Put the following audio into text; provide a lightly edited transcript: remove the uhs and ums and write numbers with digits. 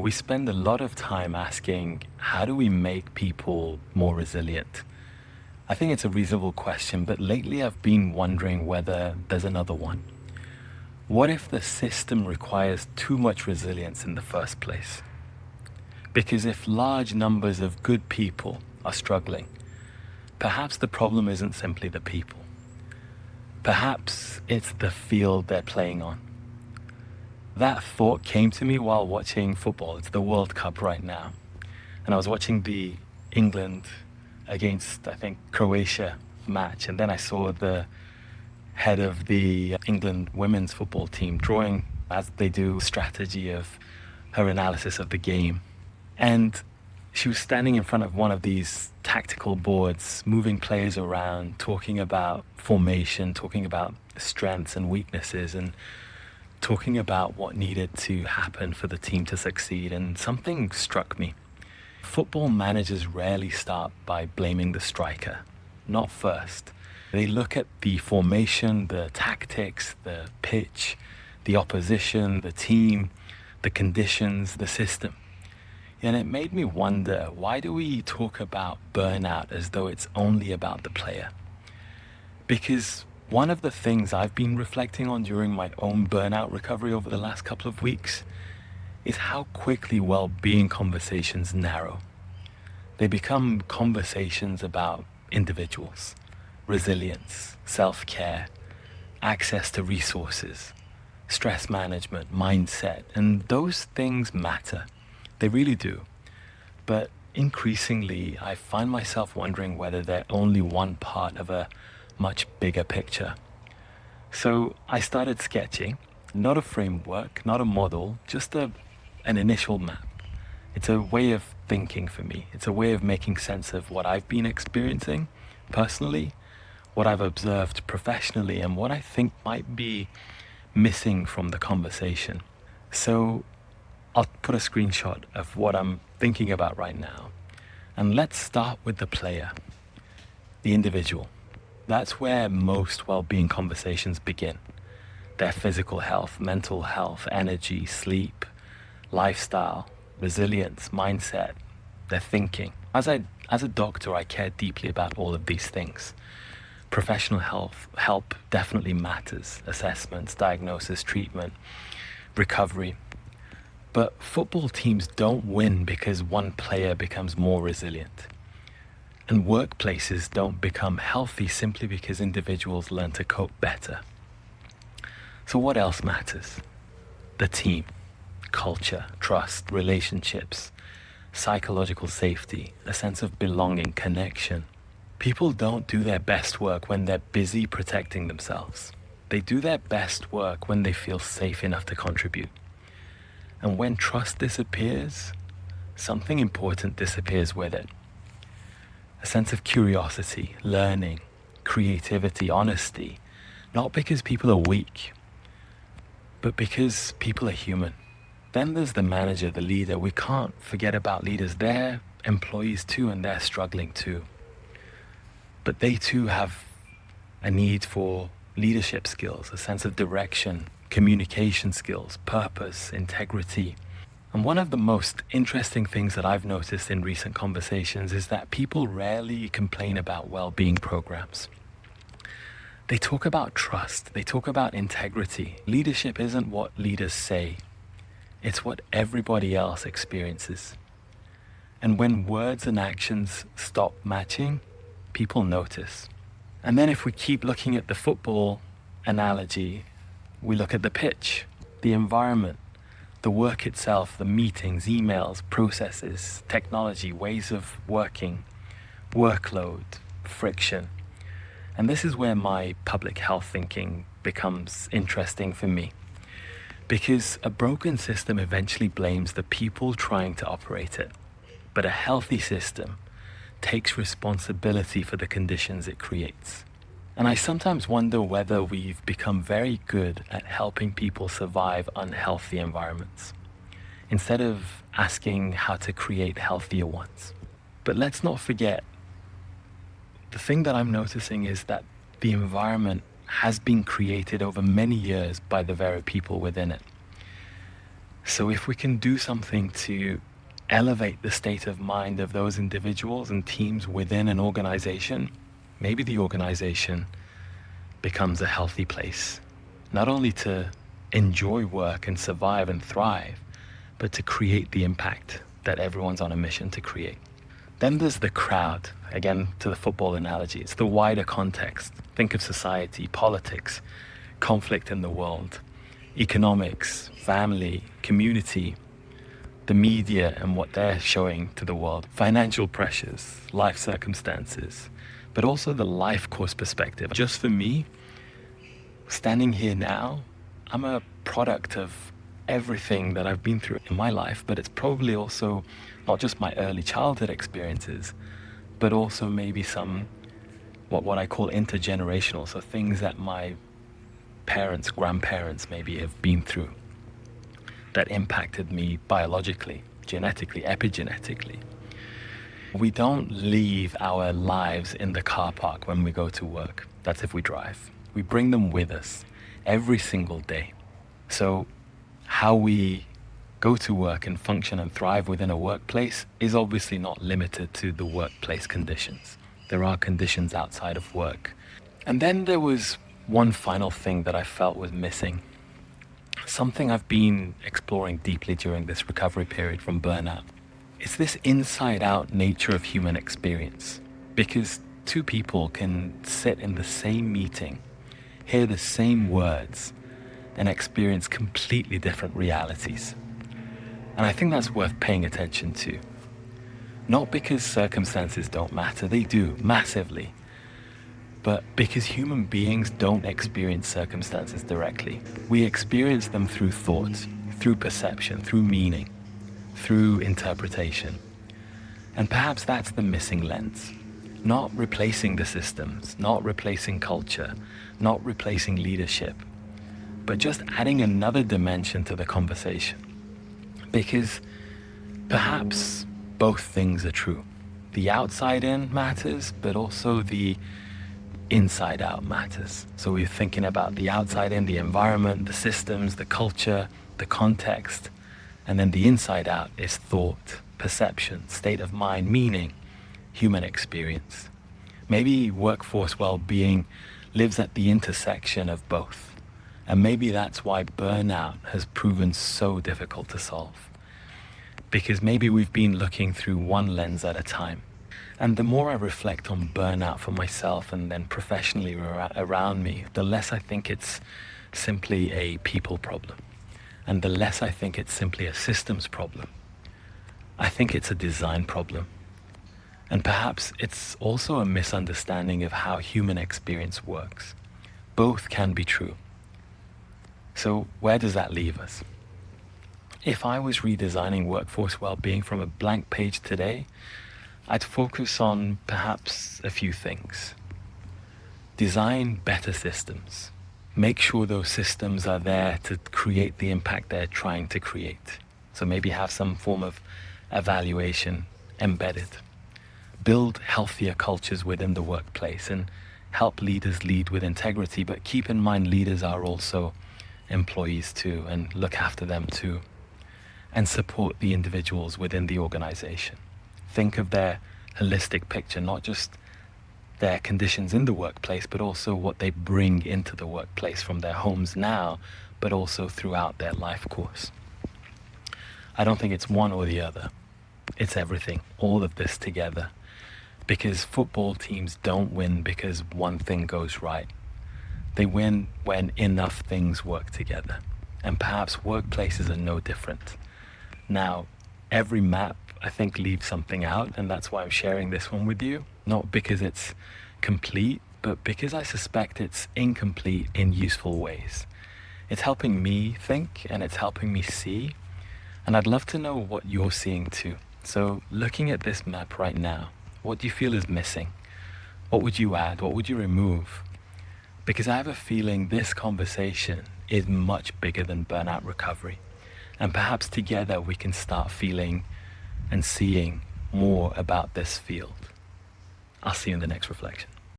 We spend a lot of time asking, how do we make people more resilient? I think it's a reasonable question, but lately I've been wondering whether there's another one. What if the system requires too much resilience in the first place? Because if large numbers of good people are struggling, perhaps the problem isn't simply the people. Perhaps it's the field they're playing on. That thought came to me while watching football. It's the World Cup right now. And I was watching the England against, I think, Croatia match. And then I saw the head of the England women's football team drawing, as they do, strategy of her analysis of the game. And she was standing in front of one of these tactical boards, moving players around, talking about formation, talking about strengths and weaknesses, and talking about what needed to happen for the team to succeed. And something struck me. Football managers rarely start by blaming the striker, not first. They look at the formation, the tactics, the pitch, the opposition, the team, the conditions, the system. And it made me wonder, why do we talk about burnout as though it's only about the player? Because one of the things I've been reflecting on during my own burnout recovery over the last couple of weeks is how quickly well-being conversations narrow. They become conversations about individuals, resilience, self-care, access to resources, stress management, mindset, and those things matter. They really do. But increasingly, I find myself wondering whether they're only one part of a much bigger picture. So I started sketching, not a framework, not a model, just an initial map. It's a way of thinking for me. It's a way of making sense of what I've been experiencing personally, what I've observed professionally, and what I think might be missing from the conversation. So I'll put a screenshot of what I'm thinking about right now. And let's start with the player, the individual. That's where most well-being conversations begin. Their physical health, mental health, energy, sleep, lifestyle, resilience, mindset, their thinking. As a doctor, I care deeply about all of these things. Professional help definitely matters. Assessments, diagnosis, treatment, recovery. But football teams don't win because one player becomes more resilient. And workplaces don't become healthy simply because individuals learn to cope better. So what else matters? The team, culture, trust, relationships, psychological safety, a sense of belonging, connection. People don't do their best work when they're busy protecting themselves. They do their best work when they feel safe enough to contribute. And when trust disappears, something important disappears with it. A sense of curiosity, learning, creativity, honesty, not because people are weak, but because people are human. Then there's the manager, the leader. We can't forget about leaders. They're employees too, and they're struggling too. But they too have a need for leadership skills, a sense of direction, communication skills, purpose, integrity. And one of the most interesting things that I've noticed in recent conversations is that people rarely complain about well-being programs. They talk about trust, they talk about integrity. Leadership isn't what leaders say, it's what everybody else experiences. And when words and actions stop matching, people notice. And then if we keep looking at the football analogy, we look at the pitch, the environment, the work itself, the meetings, emails, processes, technology, ways of working, workload, friction. And this is where my public health thinking becomes interesting for me. Because a broken system eventually blames the people trying to operate it. But a healthy system takes responsibility for the conditions it creates. And I sometimes wonder whether we've become very good at helping people survive unhealthy environments, instead of asking how to create healthier ones. But let's not forget, the thing that I'm noticing is that the environment has been created over many years by the very people within it. So if we can do something to elevate the state of mind of those individuals and teams within an organization, maybe the organization becomes a healthy place, not only to enjoy work and survive and thrive, but to create the impact that everyone's on a mission to create. Then there's the crowd. Again, to the football analogy, it's the wider context. Think of society, politics, conflict in the world, economics, family, community, the media and what they're showing to the world, financial pressures, life circumstances, but also the life course perspective. Just for me, standing here now, I'm a product of everything that I've been through in my life, but it's probably also not just my early childhood experiences, but also maybe some what I call intergenerational, so things that my parents, grandparents maybe have been through that impacted me biologically, genetically, epigenetically. We don't leave our lives in the car park when we go to work. That's if we drive. We bring them with us every single day. So how we go to work and function and thrive within a workplace is obviously not limited to the workplace conditions. There are conditions outside of work. And then there was one final thing that I felt was missing. Something I've been exploring deeply during this recovery period from burnout. It's this inside-out nature of human experience. Because two people can sit in the same meeting, hear the same words, and experience completely different realities. And I think that's worth paying attention to. Not because circumstances don't matter, they do, massively. But because human beings don't experience circumstances directly. We experience them through thought, through perception, through meaning, through interpretation. And perhaps that's the missing lens. Not replacing the systems, not replacing culture, not replacing leadership, but just adding another dimension to the conversation. Because perhaps both things are true. The outside in matters, but also the inside out matters. So we're thinking about the outside in, the environment, the systems, the culture, the context, and then the inside out is thought, perception, state of mind, meaning, human experience. Maybe workforce well-being lives at the intersection of both. And maybe that's why burnout has proven so difficult to solve. Because maybe we've been looking through one lens at a time. And the more I reflect on burnout for myself and then professionally around me, the less I think it's simply a people problem. And the less I think it's simply a systems problem. I think it's a design problem. And perhaps it's also a misunderstanding of how human experience works. Both can be true. So where does that leave us? If I was redesigning workforce well-being from a blank page today, I'd focus on perhaps a few things. Design better systems. Make sure those systems are there to create the impact they're trying to create. So maybe have some form of evaluation embedded. Build healthier cultures within the workplace and help leaders lead with integrity, but keep in mind leaders are also employees too, and look after them too. And support the individuals within the organization. Think of their holistic picture, not just their conditions in the workplace, but also what they bring into the workplace from their homes now, but also throughout their life course. I don't think it's one or the other. It's everything, all of this together. Because football teams don't win because one thing goes right. They win when enough things work together. And perhaps workplaces are no different. Now, every map, I think, leaves something out, and that's why I'm sharing this one with you. Not because it's complete, but because I suspect it's incomplete in useful ways. It's helping me think, and it's helping me see, and I'd love to know what you're seeing too. So looking at this map right now, what do you feel is missing? What would you add? What would you remove? Because I have a feeling this conversation is much bigger than burnout recovery. And perhaps together we can start feeling and seeing more about this field. I'll see you in the next reflection.